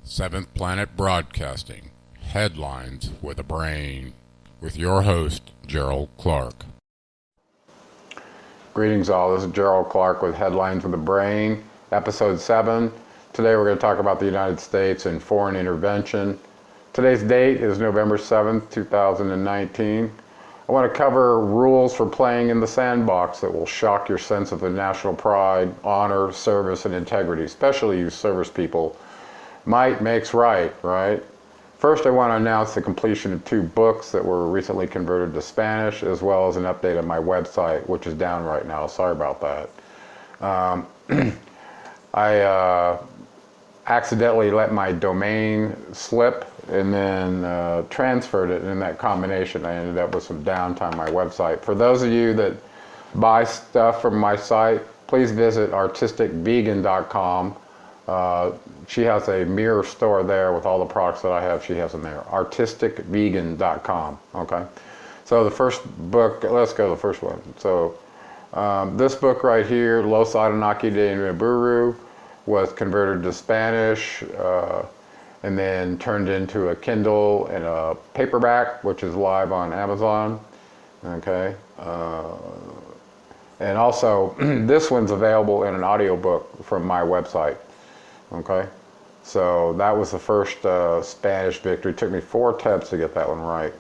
Seventh Planet Broadcasting, Headlines with a Brain, with your host, Gerald Clark. Greetings all, this is Gerald Clark with Headlines with a Brain, Episode 7. Today we're going to talk about the United States and foreign intervention. Today's date is November 7th, 2019. I want to cover rules for playing in the sandbox that will shock your sense of the national pride, honor, service, and integrity, especially you service people. Might makes right? First, I want to announce the completion of 2 books that were recently converted to Spanish, as well as an update on my website, which is down right now. Sorry about that. I accidentally let my domain slip and then transferred it, and in that combination I ended up with some downtime on my website. For those of you that buy stuff from my site, please visit artisticvegan.com. She has a mirror store there with all the products that I have. She has them there. artisticvegan.com. Okay. So the first book, let's go to the first one. So this book right here, Los Anunnaki de Nibiru, was converted to Spanish and then turned into a Kindle and a paperback, which is live on Amazon. Okay. And also, this one's available in an audiobook from my website. Okay, so that was the first Spanish victory. It took me 4 attempts to get that one right.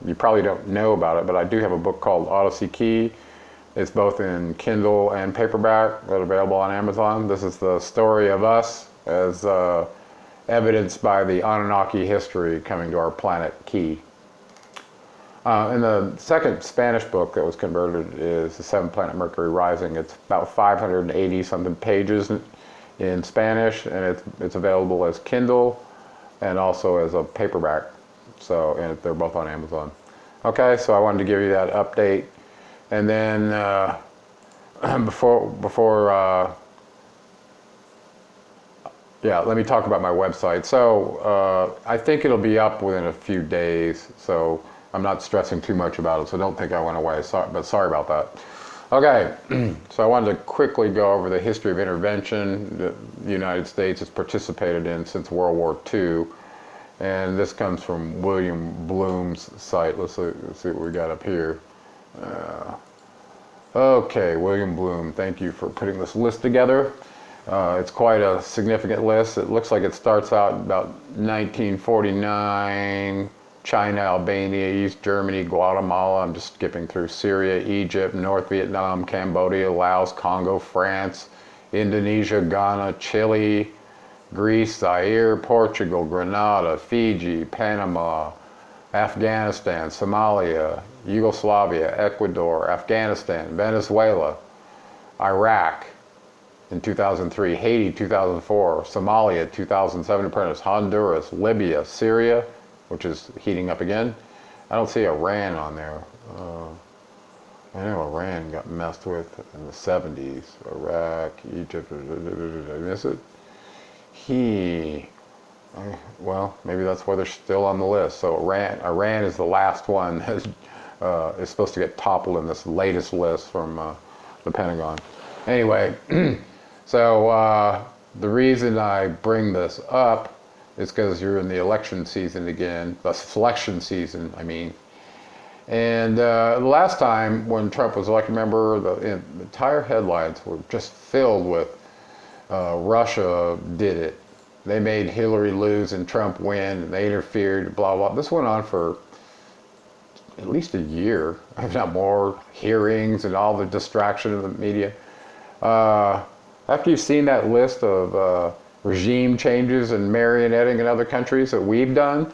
You probably don't know about it, but I do have a book called Odyssey Key. It's both in Kindle and paperback. They're available on Amazon. This is the story of us as evidenced by the Anunnaki history coming to our planet Key. And the second Spanish book that was converted is The Seventh Planet Mercury Rising. It's about 580 something pages in Spanish, and it's available as Kindle and also as a paperback. So, and they're both on Amazon. Okay, so I wanted to give you that update. And then let me talk about my website. So I think it'll be up within a few days. So I'm not stressing too much about it, so don't think I went away, sorry about that. Okay, so I wanted to quickly go over the history of intervention that the United States has participated in since World War II, and this comes from William Bloom's site. Let's see what we got up here. Okay, William Bloom, thank you for putting this list together. It's quite a significant list. It looks like it starts out about 1949, China, Albania, East Germany, Guatemala, I'm just skipping through, Syria, Egypt, North Vietnam, Cambodia, Laos, Congo, France, Indonesia, Ghana, Chile, Greece, Zaire, Portugal, Grenada, Fiji, Panama, Afghanistan, Somalia, Yugoslavia, Ecuador, Afghanistan, Venezuela, Iraq in 2003, Haiti 2004, Somalia 2007, Honduras, Libya, Syria, which is heating up again. I don't see Iran on there. I know Iran got messed with in the 70s. Iraq, Egypt, did I miss it? Well, maybe that's why they're still on the list. So Iran is the last one that is supposed to get toppled in this latest list from the Pentagon. Anyway, so the reason I bring this up is because you're in the election season again, the selection season, I mean. And the last time when Trump was elected, remember, the entire headlines were just filled with Russia did it. They made Hillary lose and Trump win, and they interfered, blah, blah. This went on for at least a year, if not more, hearings and all the distraction of the media. After you've seen that list of regime changes and marionetting in other countries that we've done,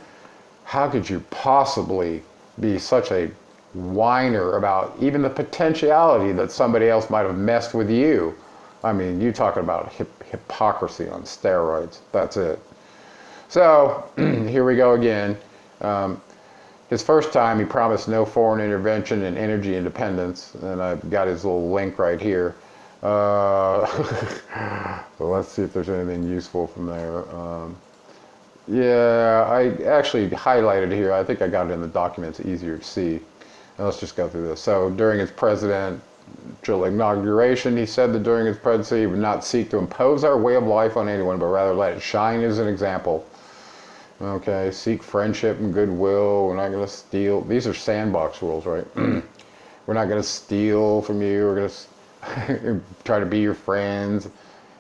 how could you possibly be such a whiner about even the potentiality that somebody else might have messed with you? I mean, you talking about hypocrisy on steroids. That's it. So here we go again. His first time, he promised no foreign intervention and energy independence, and I've got his little link right here. So let's see if there's anything useful from there. Yeah, I actually highlighted here. I think I got it in the documents, easier to see. Now let's just go through this. So during his presidential inauguration, he said that during his presidency he would not seek to impose our way of life on anyone, but rather let it shine as an example. Okay, seek friendship and goodwill. We're not going to steal. These are sandbox rules, right? We're not going to steal from you. We're going to try to be your friends.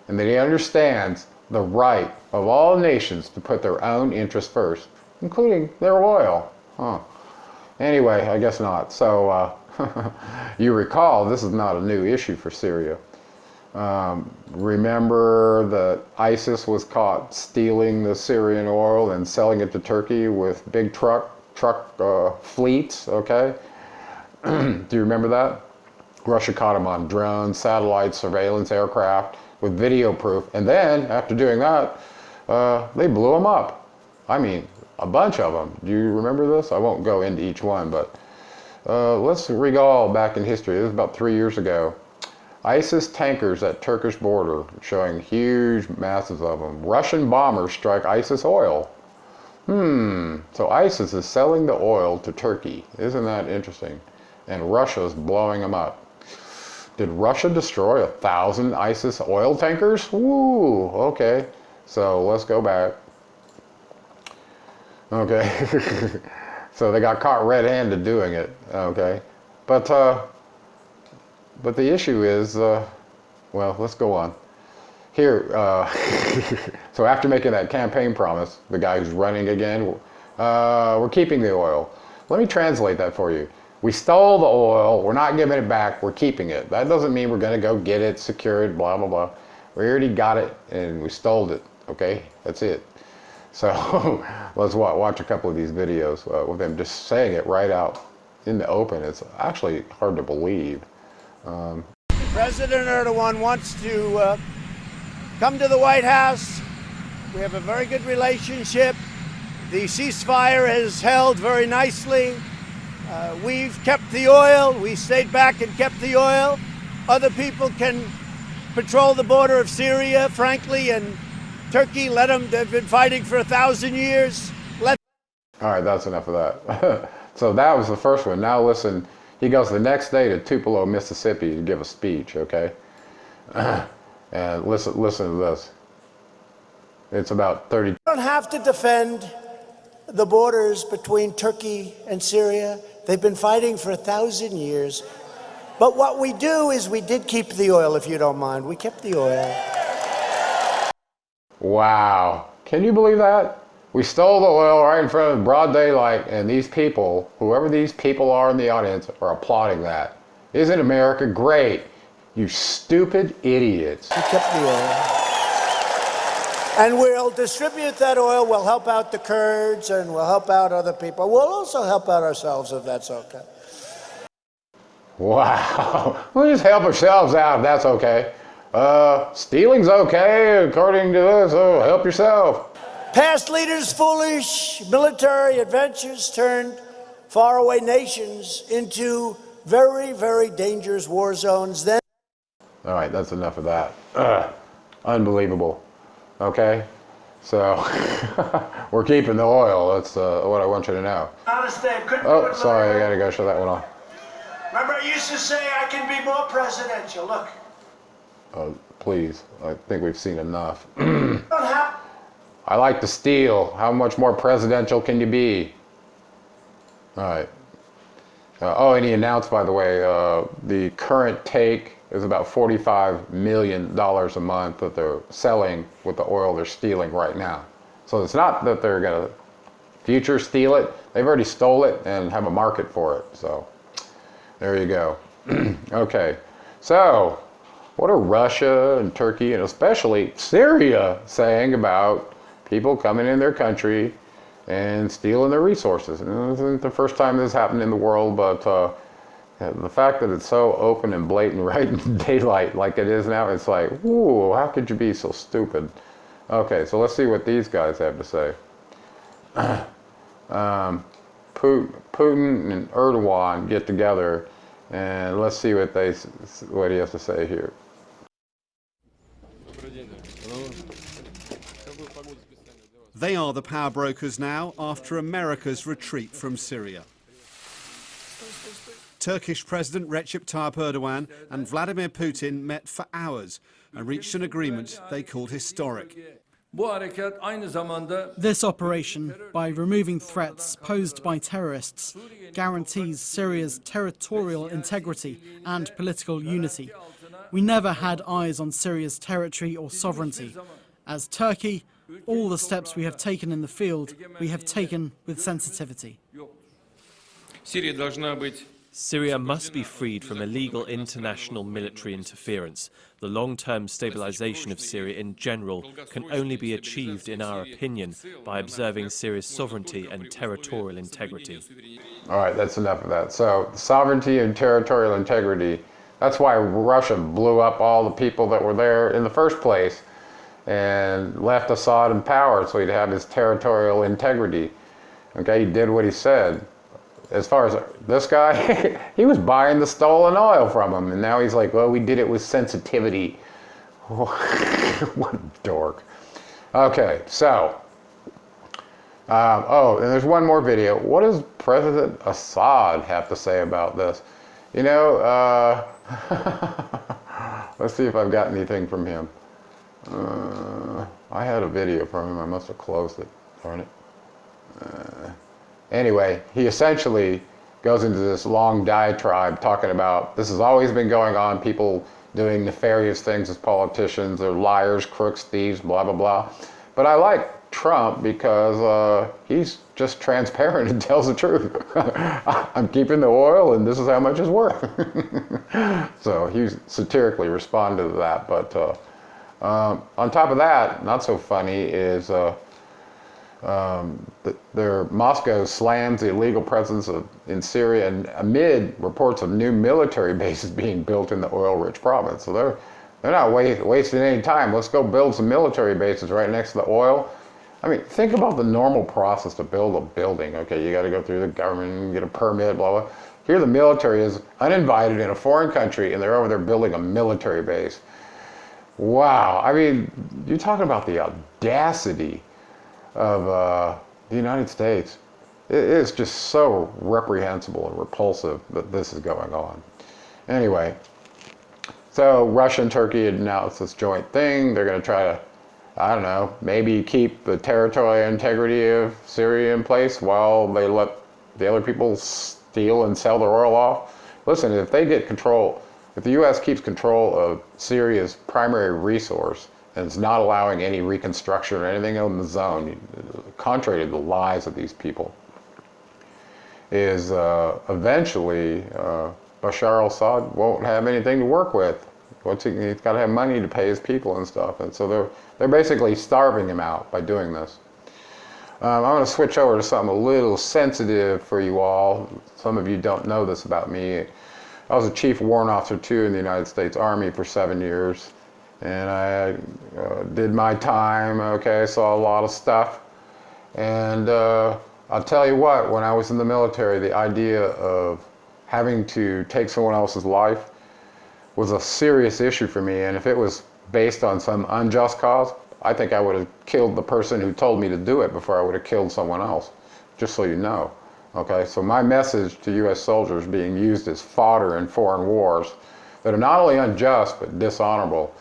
And that he understands the right of all nations to put their own interests first, including their oil. Huh. Anyway, I guess not. So, you recall, this is not a new issue for Syria. Remember that ISIS was caught stealing the Syrian oil and selling it to Turkey with big truck fleets, okay? Do you remember that? Russia caught them on drones, satellites, surveillance aircraft with video proof. And then, after doing that, they blew them up. I mean, a bunch of them. Do you remember this? I won't go into each one, but let's recall back in history. This was about 3 years ago. ISIS tankers at Turkish border, showing huge masses of them. Russian bombers strike ISIS oil. So ISIS is selling the oil to Turkey. Isn't that interesting? And Russia's blowing them up. Did Russia destroy 1,000 ISIS oil tankers? Woo, okay. So let's go back. Okay. So they got caught red-handed doing it, okay. But the issue is, well, let's go on. Here, so after making that campaign promise, the guy who's running again, we're keeping the oil. Let me translate that for you. We stole the oil, we're not giving it back, we're keeping it. That doesn't mean we're gonna go get it, secure it, blah, blah, blah. We already got it and we stole it, okay? That's it. So let's watch a couple of these videos with them just saying it right out in the open. It's actually hard to believe. President Erdogan wants to come to the White House. We have a very good relationship. The ceasefire has held very nicely. We've kept the oil. We stayed back and kept the oil. Other people can patrol the border of Syria, frankly, and Turkey. Let them. They've been fighting for 1,000 years. All right, that's enough of that. So that was the first one. Now listen. He goes the next day to Tupelo, Mississippi to give a speech, okay? And listen to this. It's about 30. We don't have to defend the borders between Turkey and Syria. They've been fighting for 1,000 years. But what we do is we did keep the oil, if you don't mind. We kept the oil. Wow. Can you believe that? We stole the oil right in front of broad daylight, and these people, whoever these people are in the audience, are applauding that. Isn't America great? You stupid idiots. We kept the oil. And we'll distribute that oil. We'll help out the Kurds, and we'll help out other people. We'll also help out ourselves, if that's okay. Wow. We'll just help ourselves out, if that's okay. Stealing's okay, according to this, so help yourself. Past leaders' foolish military adventures turned faraway nations into very, very dangerous war zones. Then, all right, that's enough of that. Unbelievable. Okay, so we're keeping the oil. That's what I want you to know. Oh, sorry, I gotta go show that one off. Remember, I used to say I can be more presidential. Look. Please, I think we've seen enough. I like to steal. How much more presidential can you be? All right. And he announced, by the way, the current take is about $45 million a month that they're selling with the oil they're stealing right now. So it's not that they're going to future steal it. They've already stole it and have a market for it. So there you go. Okay. So what are Russia and Turkey and especially Syria saying about people coming in their country and stealing their resources? And this isn't the first time this happened in the world, but the fact that it's so open and blatant right in daylight like it is now, it's like, ooh, how could you be so stupid? Okay, so let's see what these guys have to say. Putin and Erdogan get together, and let's see what he has to say here. They are the power brokers now after America's retreat from Syria. Turkish President Recep Tayyip Erdogan and Vladimir Putin met for hours and reached an agreement they called historic. This operation, by removing threats posed by terrorists, guarantees Syria's territorial integrity and political unity. We never had eyes on Syria's territory or sovereignty. As Turkey, all the steps we have taken in the field, we have taken with sensitivity. Syria must be freed from illegal international military interference. The long-term stabilization of Syria in general can only be achieved, in our opinion, by observing Syria's sovereignty and territorial integrity. All right, that's enough of that. So, sovereignty and territorial integrity, that's why Russia blew up all the people that were there in the first place and left Assad in power so he'd have his territorial integrity. Okay, he did what he said. As far as this guy, he was buying the stolen oil from him, and now he's like, well, we did it with sensitivity. What a dork. Okay, so, oh, and there's one more video. What does President Assad have to say about this? You know, let's see if I've got anything from him. I had a video from him. I must have closed it. Darn it. Anyway, he essentially goes into this long diatribe talking about this has always been going on, people doing nefarious things as politicians, they're liars, crooks, thieves, blah, blah, blah. But I like Trump because he's just transparent and tells the truth. I'm keeping the oil and this is how much it's worth. So he's satirically responded to that. But on top of that, not so funny is Moscow slams the illegal presence in Syria and amid reports of new military bases being built in the oil-rich province. So they're not wasting any time. Let's go build some military bases right next to the oil. I mean, think about the normal process to build a building. Okay, you got to go through the government, get a permit, blah, blah. Here the military is uninvited in a foreign country and they're over there building a military base. Wow, I mean, you're talking about the audacity of the United States. It is just so reprehensible and repulsive that this is going on. Anyway, so Russia and Turkey announced this joint thing. They're going to try to, I don't know, maybe keep the territorial integrity of Syria in place while they let the other people steal and sell their oil off. Listen, if they get control, if the U.S. keeps control of Syria's primary resource, and it's not allowing any reconstruction or anything in the zone, contrary to the lies of these people, is eventually Bashar al-Assad won't have anything to work with. He's got to have money to pay his people and stuff, and so they're basically starving him out by doing this. I'm going to switch over to something a little sensitive for you all. Some of you don't know this about me. I was a chief warrant officer too in the United States Army for 7 years. And I did my time, okay, saw a lot of stuff. And I'll tell you what, when I was in the military, the idea of having to take someone else's life was a serious issue for me. And if it was based on some unjust cause, I think I would have killed the person who told me to do it before I would have killed someone else, just so you know. Okay, so my message to U.S. soldiers being used as fodder in foreign wars that are not only unjust but dishonorable,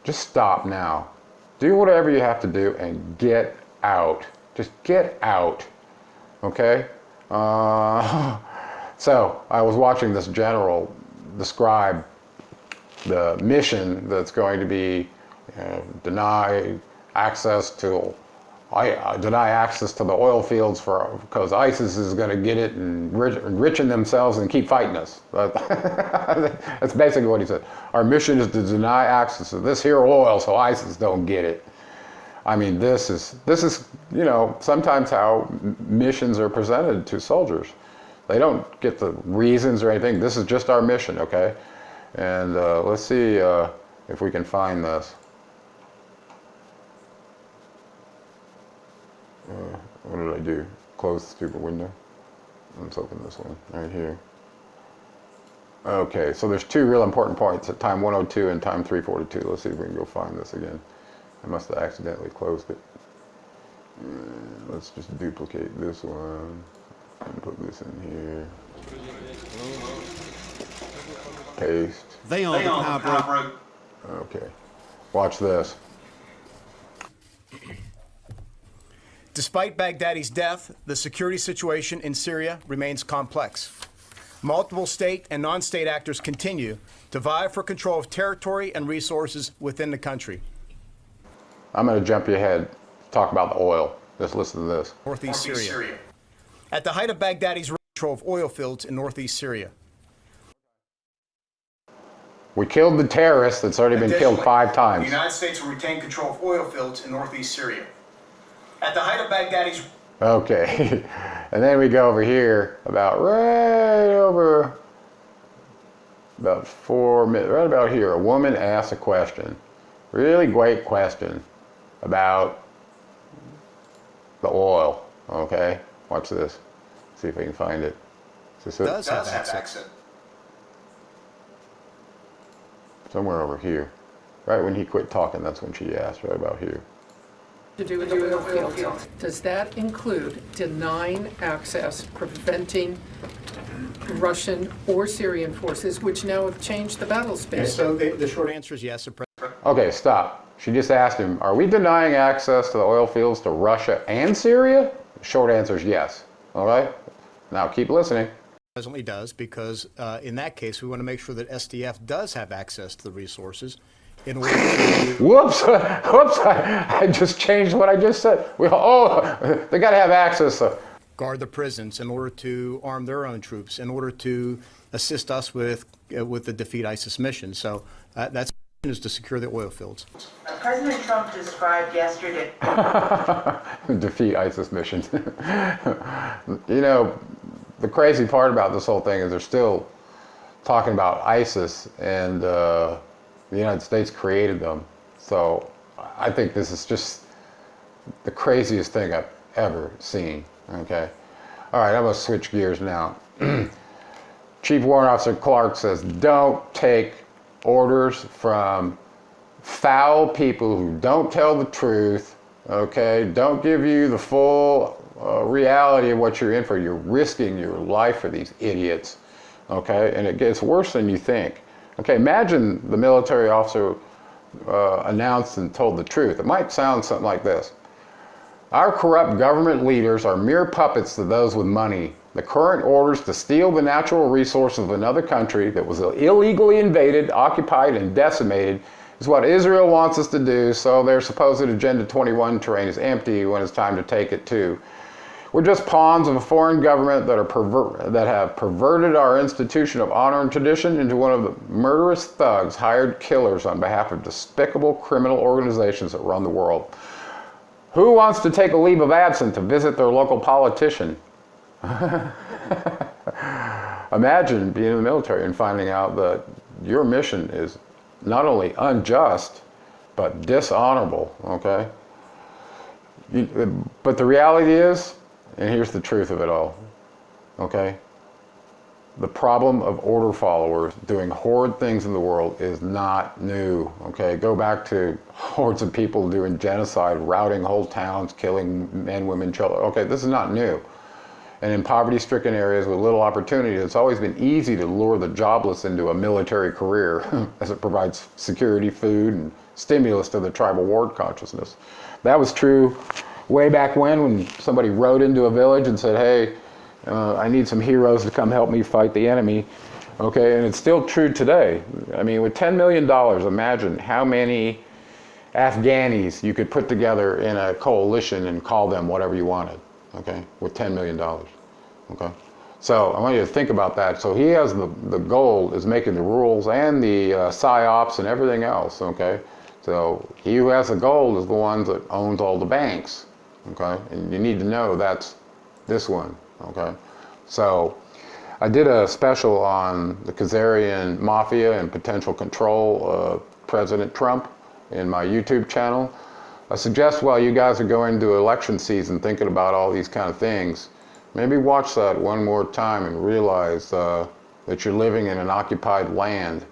just stop now. Do whatever you have to do and get out. Just get out, okay? So I was watching this general describe the mission that's going to be deny access to the oil fields because ISIS is going to get it and enrichen themselves and keep fighting us. That's basically what he said. Our mission is to deny access to this here oil so ISIS don't get it. I mean, this is you know, sometimes how missions are presented to soldiers. They don't get the reasons or anything. This is just our mission, okay? And let's see if we can find this. What did I do? Close the stupid window. Let's open this one right here. Okay, so there's two real important points at time 102 and time 342. Let's see if we can go find this again. I must have accidentally closed it. Let's just duplicate this one and put this in here. Paste. They are the power brokers. Okay. Watch this. Despite Baghdadi's death, the security situation in Syria remains complex. Multiple state and non-state actors continue to vie for control of territory and resources within the country. I'm going to jump you ahead. Talk about the oil. Just listen to this. Northeast Syria. At the height of Baghdadi's control of oil fields in northeast Syria. We killed the terrorist that's already been killed 5 times. The United States will retain control of oil fields in northeast Syria. At the height of Baghdadi's... Okay. And then we go over here, about right over, about 4 minutes, right about here, a woman asks a question, really great question about the oil, okay? Watch this. See if we can find it. Does have access. Somewhere over here. Right when he quit talking, that's when she asked, right about here. To do with the oil fields. Does that include denying access, preventing Russian or Syrian forces, which now have changed the battle space? So the short answer is yes. Okay, stop. She just asked him, are we denying access to the oil fields to Russia and Syria? The short answer is yes. All right? Now keep listening. Presently does, because in that case, we want to make sure that SDF does have access to the resources in order to... Whoops, whoops, I just changed what I just said. They got to have access. Guard the prisons in order to arm their own troops, in order to assist us with the defeat ISIS mission. So that's is to secure the oil fields. President Trump described yesterday. Defeat ISIS mission. You know, the crazy part about this whole thing is they're still talking about ISIS, and the United States created them. So I think this is just the craziest thing I've ever seen, okay? All right, I'm gonna switch gears now. Chief Warrant Officer Clark says, don't take orders from foul people who don't tell the truth, okay? Don't give you the full reality of what you're in for. You're risking your life for these idiots, okay? And it gets worse than you think. Okay, imagine the military officer announced and told the truth. It might sound something like this. Our corrupt government leaders are mere puppets to those with money. The current orders to steal the natural resources of another country that was illegally invaded, occupied, and decimated is what Israel wants us to do, so their supposed Agenda 21 terrain is empty when it's time to take it too. We're just pawns of a foreign government that have perverted our institution of honor and tradition into one of the murderous thugs, hired killers on behalf of despicable criminal organizations that run the world. Who wants to take a leave of absence to visit their local politician? Imagine being in the military and finding out that your mission is not only unjust, but dishonorable, okay? But the reality is, and here's the truth of it all, okay? The problem of order followers doing horrid things in the world is not new, okay? Go back to hordes of people doing genocide, routing whole towns, killing men, women, children. Okay, this is not new. And in poverty-stricken areas with little opportunity, it's always been easy to lure the jobless into a military career as it provides security, food, and stimulus to the tribal war consciousness. That was true way back when somebody rode into a village and said, hey, I need some heroes to come help me fight the enemy. Okay, and it's still true today. I mean, with $10 million, imagine how many Afghanis you could put together in a coalition and call them whatever you wanted, okay, with $10 million, okay? So I want you to think about that. So he has the goal is making the rules and the PSYOPs and everything else, okay? So he who has the gold is the one that owns all the banks, okay? And you need to know that's this one. Okay, so I did a special on the Khazarian mafia and potential control of President Trump in my YouTube channel. I suggest while you guys are going into election season thinking about all these kind of things, maybe watch that one more time and realize that you're living in an occupied land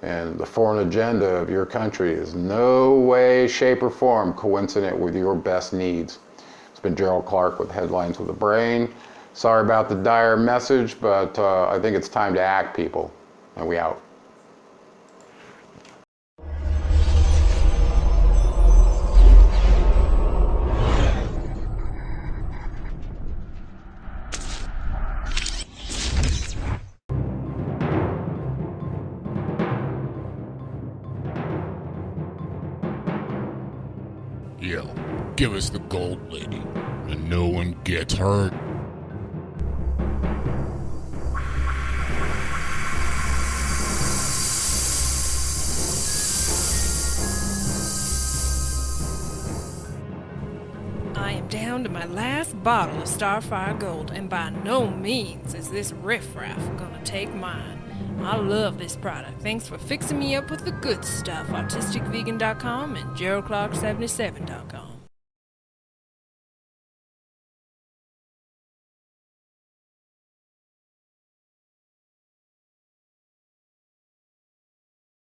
and the foreign agenda of your country is no way, shape, or form coincident with your best needs. It's been Gerald Clark with Headlines with a Brain. Sorry about the dire message, but I think it's time to act, people. And we out. Yo, give us the gold, lady, and no one gets hurt. I am down to my last bottle of Starfire Gold, and by no means is this riffraff gonna take mine. I love this product. Thanks for fixing me up with the good stuff. AutisticVegan.com and GeraldClark77.com.